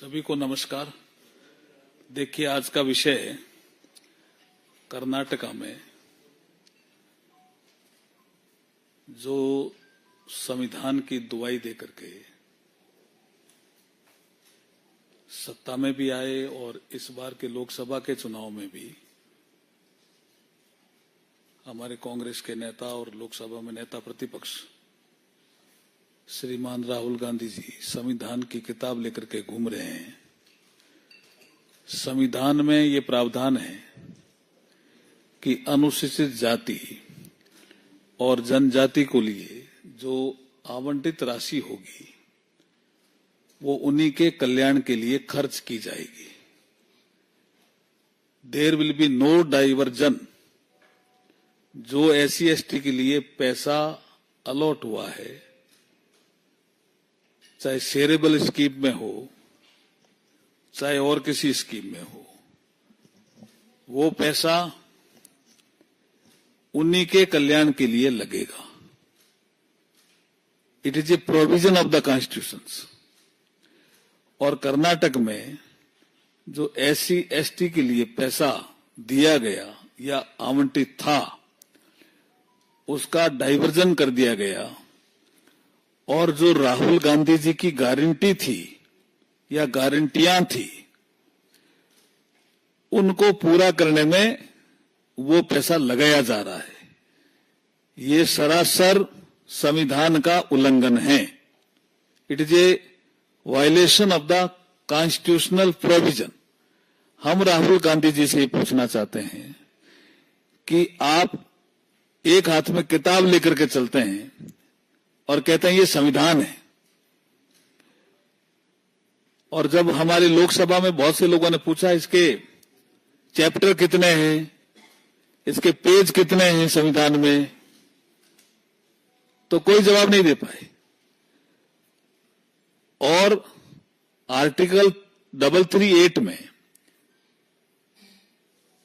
सभी को नमस्कार। देखिए, आज का विषय है कर्नाटका में जो संविधान की दुहाई देकर के सत्ता में भी आए और इस बार के लोकसभा के चुनाव में भी हमारे कांग्रेस के नेता और लोकसभा में नेता प्रतिपक्ष श्रीमान राहुल गांधी जी संविधान की किताब लेकर के घूम रहे हैं। संविधान में ये प्रावधान है कि अनुसूचित जाति और जनजाति को लिए जो आवंटित राशि होगी वो उन्हीं के कल्याण के लिए खर्च की जाएगी। There will be no diversion. जो एससी एसटी के लिए पैसा अलॉट हुआ है, चाहे शेयरेबल स्कीम में हो चाहे और किसी स्कीम में हो, वो पैसा उन्हीं के कल्याण के लिए लगेगा। It is a provision of the constitution. और कर्नाटक में जो एससी एसटी के लिए पैसा दिया गया या आवंटित था, उसका डाइवर्जन कर दिया गया और जो राहुल गांधी जी की गारंटी थी या गारंटियां थी, उनको पूरा करने में वो पैसा लगाया जा रहा है। ये सरासर संविधान का उल्लंघन है। It is a violation of the constitutional provision. हम राहुल गांधी जी से पूछना चाहते हैं कि आप एक हाथ में किताब लेकर के चलते हैं और कहते हैं ये संविधान है, और जब हमारी लोकसभा में बहुत से लोगों ने पूछा इसके चैप्टर कितने हैं, इसके पेज कितने हैं संविधान में, तो कोई जवाब नहीं दे पाए। और आर्टिकल 338 में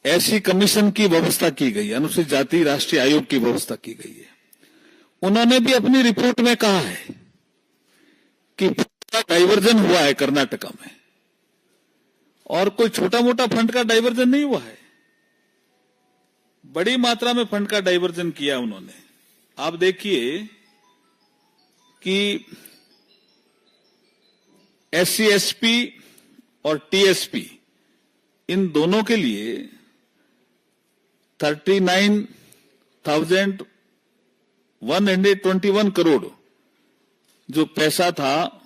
ऐसी कमीशन की व्यवस्था की गई, अनुसूचित जाति राष्ट्रीय आयोग की व्यवस्था की गई है। उन्होंने भी अपनी रिपोर्ट में कहा है कि डाइवर्जन हुआ है कर्नाटका में, और कोई छोटा मोटा फंड का डाइवर्जन नहीं हुआ है, बड़ी मात्रा में फंड का डाइवर्जन किया उन्होंने। आप देखिए कि एससी एसपी और टीएसपी इन दोनों के लिए 39,121 करोड़ जो पैसा था,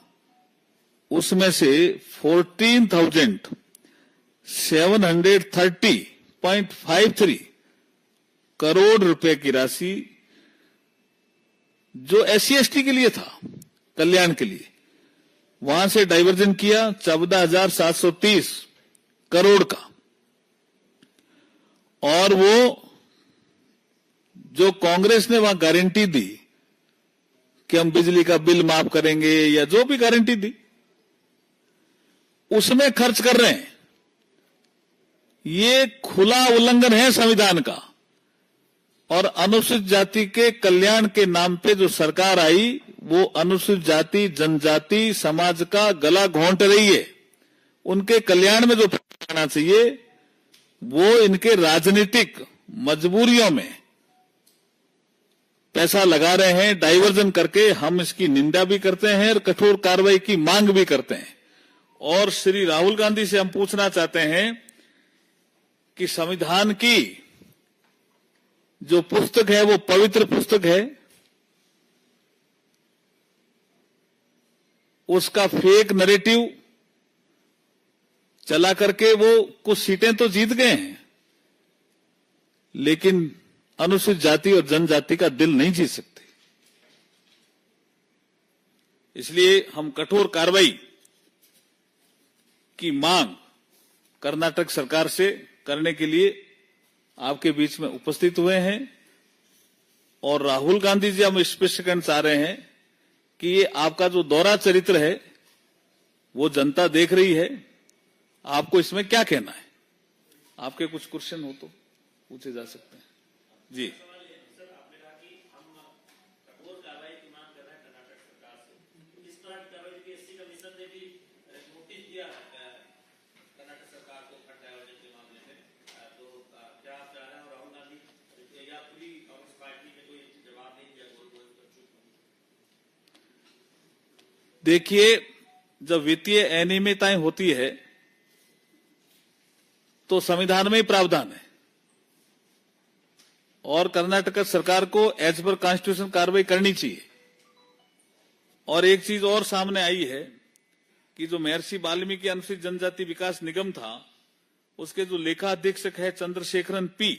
उसमें से 14,730.53 करोड़ रुपए की राशि जो एससी एसटी के लिए था, कल्याण के लिए, वहां से डाइवर्जन किया 14,730 करोड़ का। और वो जो कांग्रेस ने वहां गारंटी दी कि हम बिजली का बिल माफ करेंगे या जो भी गारंटी दी, उसमें खर्च कर रहे हैं। ये खुला उल्लंघन है संविधान का। और अनुसूचित जाति के कल्याण के नाम पे जो सरकार आई, वो अनुसूचित जाति जनजाति समाज का गला घोंट रही है। उनके कल्याण में जो आना चाहिए वो इनके राजनीतिक मजबूरियों में पैसा लगा रहे हैं, डाइवर्जन करके। हम इसकी निंदा भी करते हैं और कठोर कार्रवाई की मांग भी करते हैं। और श्री राहुल गांधी से हम पूछना चाहते हैं कि संविधान की जो पुस्तक है वो पवित्र पुस्तक है, उसका फेक नैरेटिव चला करके वो कुछ सीटें तो जीत गए हैं, लेकिन अनुसूचित जाति और जनजाति का दिल नहीं जीत सकते। इसलिए हम कठोर कार्रवाई की मांग कर्नाटक सरकार से करने के लिए आपके बीच में उपस्थित हुए हैं। और राहुल गांधी जी, हम स्पष्ट करना चाह रहे हैं कि ये आपका जो दोहरा चरित्र है वो जनता देख रही है। आपको इसमें क्या कहना है? आपके कुछ क्वेश्चन हो तो पूछे जा सकते हैं। जी, इस तरह की कार्रवाई एससी कमीशन ने भी नोटिस दिया है देखिए, जब वित्तीय अनियमितताएं होती है तो संविधान में ही प्रावधान है और कर्नाटक सरकार को एज पर कॉन्स्टिट्यूशन कार्रवाई करनी चाहिए। और एक चीज और सामने आई है कि जो महर्षि वाल्मीकि अनुसूचित जनजाति विकास निगम था, उसके जो लेखा अधीक्षक है चंद्रशेखरन पी,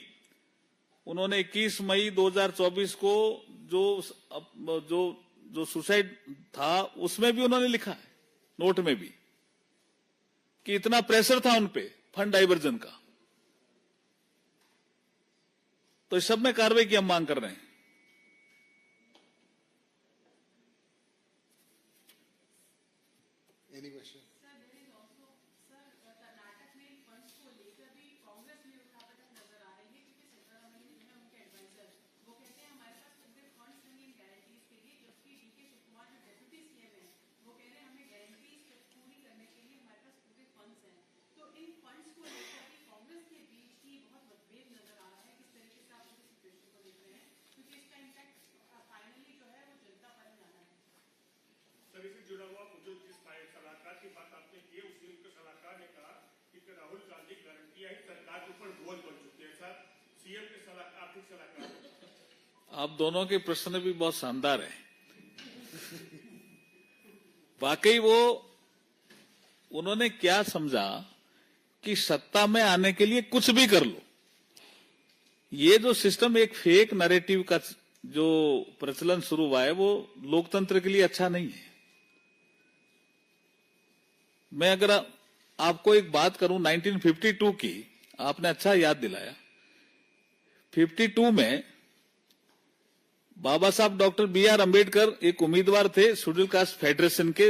उन्होंने 21 मई 2024 को जो सुसाइड था उसमें भी उन्होंने लिखा है, नोट में भी, कि इतना प्रेशर था उनपे फंड डाइवर्जन का। तो इस सब में कार्रवाई की हम मांग कर रहे हैं। Any question? इससे जुड़ा हुआ जो जिस सलाहकार की बात आपने की, उसी उनके सलाहकार ने कहा कि राहुल गांधी गारंटियां ही सरकार के ऊपर बोझ बन चुकी है। सर, सीएम के सलाहकार, आर्थिक सलाहकार। आप दोनों के प्रश्न भी बहुत शानदार है। वाकई उन्होंने क्या समझा कि सत्ता में आने के लिए कुछ भी कर लो। ये जो सिस्टम, एक फेक नैरेटिव का जो प्रचलन शुरू हुआ है, वो लोकतंत्र के लिए अच्छा नहीं है। मैं अगर आपको एक बात करूं 1952 की, आपने अच्छा याद दिलाया। 52 में बाबा साहब डॉक्टर बी.आर. अम्बेडकर एक उम्मीदवार थे शेड्यूल कास्ट फेडरेशन के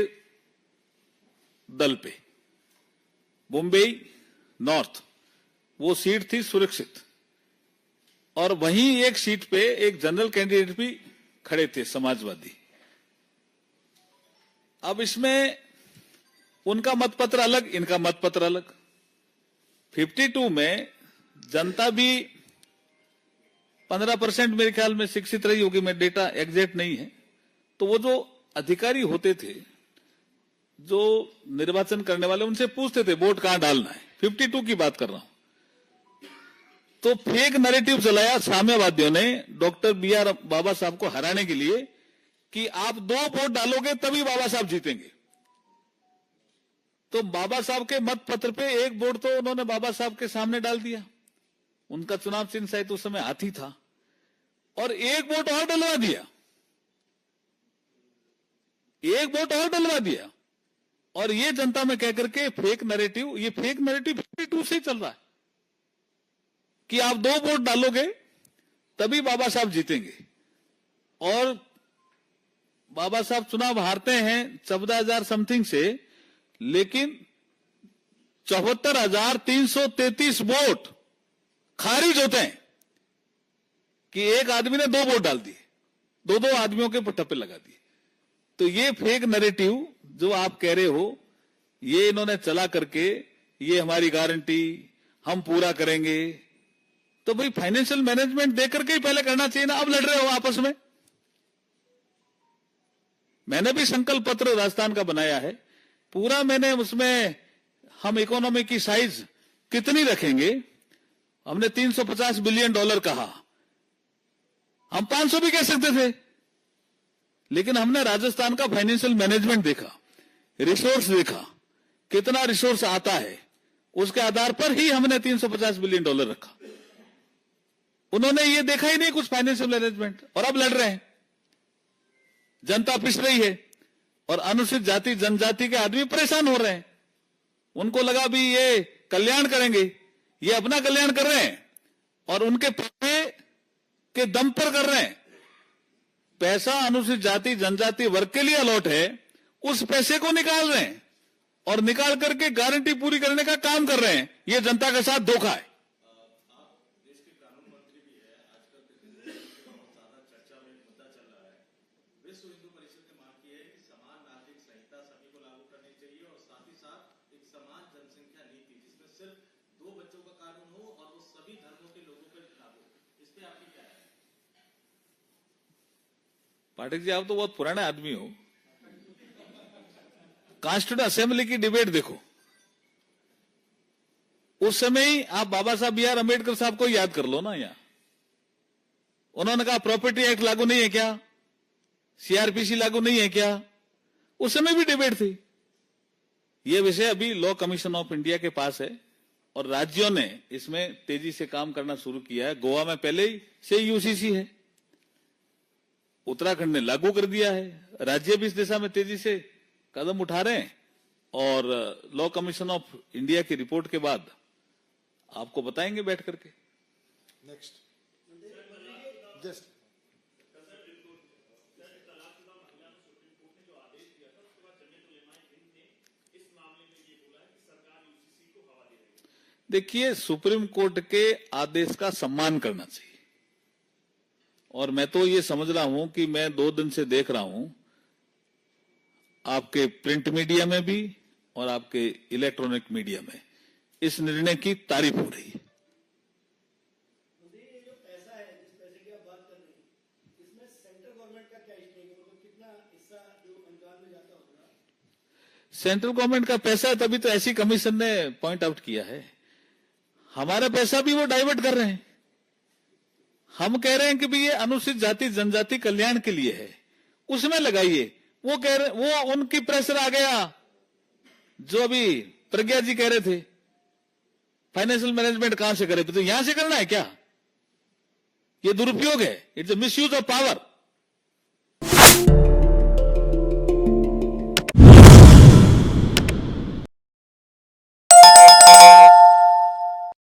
दल पे, मुंबई नॉर्थ, वो सीट थी सुरक्षित। और वहीं एक सीट पे एक जनरल कैंडिडेट भी खड़े थे, समाजवादी। अब इसमें उनका मतपत्र अलग, इनका मतपत्र अलग। 52 में जनता भी 15% मेरे ख्याल में शिक्षित रही होगी, मैं डेटा एग्जैक्ट नहीं है। तो वो जो अधिकारी होते थे, जो निर्वाचन करने वाले, उनसे पूछते थे वोट कहां डालना है। 52 की बात कर रहा हूं। तो फेक नैरेटिव चलाया साम्यवादियों ने डॉक्टर बी.आर. बाबा साहब को हराने के लिए कि आप 2 वोट डालोगे तभी बाबा साहब जीतेंगे। तो बाबा साहब के मत पत्र पे 1 वोट तो उन्होंने बाबा साहब के सामने डाल दिया। उनका चुनाव चिन्ह शायद उस समय हाथी था, और 1 वोट और डलवा दिया, 1 वोट और डलवा दिया। और ये जनता में कह करके फेक नैरेटिव, ये फेक नैरेटिव 52 से ही चल रहा है कि आप 2 वोट डालोगे तभी बाबा साहब जीतेंगे। और बाबा साहब चुनाव हारते हैं 14,000 समथिंग से, लेकिन 74,333 वोट खारिज होते हैं कि एक आदमी ने 2 वोट डाल दिए, 2 आदमियों के टप्पे लगा दिए। तो ये फेक नैरेटिव जो आप कह रहे हो, ये इन्होंने चला करके, ये हमारी गारंटी हम पूरा करेंगे। तो भाई फाइनेंशियल मैनेजमेंट दे करके ही पहले करना चाहिए ना। अब लड़ रहे हो आपस में। मैंने भी संकल्प पत्र राजस्थान का बनाया है पूरा। मैंने उसमें हम इकोनॉमी की साइज कितनी रखेंगे, हमने $350 बिलियन कहा। हम 500 भी कह सकते थे, लेकिन हमने राजस्थान का फाइनेंशियल मैनेजमेंट देखा, रिसोर्स देखा, कितना रिसोर्स आता है, उसके आधार पर ही हमने $350 बिलियन रखा। उन्होंने ये देखा ही नहीं कुछ फाइनेंशियल मैनेजमेंट, और अब लड़ रहे हैं। जनता पिस रही है और अनुसूचित जाति जनजाति के आदमी परेशान हो रहे हैं। उनको लगा भी ये कल्याण करेंगे, ये अपना कल्याण कर रहे हैं और उनके पैसे के दम पर कर रहे हैं। पैसा अनुसूचित जाति जनजाति वर्ग के लिए अलॉट है, उस पैसे को निकाल रहे हैं और निकाल करके गारंटी पूरी करने का काम कर रहे हैं। ये जनता के साथ धोखा है। पाठक जी, आप तो बहुत पुराने आदमी हो। कॉन्स्टिट्यूंट असेंबली की डिबेट देखो, उस समय ही आप बाबा साहब बी आर अम्बेडकर साहब को याद कर लो ना। यहां उन्होंने कहा प्रॉपर्टी एक्ट लागू नहीं है क्या, सीआरपीसी लागू नहीं है क्या, उस समय भी डिबेट थी। यह विषय अभी लॉ कमीशन ऑफ इंडिया के पास है और राज्यों ने इसमें तेजी से काम करना शुरू किया है। गोवा में पहले ही से यूसीसी है, उत्तराखंड ने लागू कर दिया है, राज्य भी इस दिशा में तेजी से कदम उठा रहे हैं और लॉ कमीशन ऑफ इंडिया की रिपोर्ट के बाद आपको बताएंगे बैठ करके। नेक्स्ट जस्ट देखिए, सुप्रीम कोर्ट के आदेश का सम्मान करना चाहिए और मैं तो ये समझ रहा हूं कि मैं 2 दिन से देख रहा हूं आपके प्रिंट मीडिया में भी और आपके इलेक्ट्रॉनिक मीडिया में इस निर्णय की तारीफ हो रही है। ये जो पैसा है, जिस पैसे की आप बात कर रहे हैं, इसमें सेंट्रल गवर्नमेंट का क्या हिस्सा है? मतलब कितना हिस्सा जो अनुदान में जाता होगा? सेंट्रल गवर्नमेंट का पैसा है, तभी तो ऐसी कमीशन ने पॉइंट आउट किया है। हमारा पैसा भी वो डाइवर्ट कर रहे हैं। हम कह रहे हैं कि भी ये अनुसूचित जाति जनजाति कल्याण के लिए है, उसमें लगाइए। वो कह रहे, वो उनकी प्रेशर आ गया जो अभी प्रज्ञा जी कह रहे थे, फाइनेंशियल मैनेजमेंट कहां से करे, तो यहां से करना है क्या? ये दुरुपयोग है, it's a misuse of power.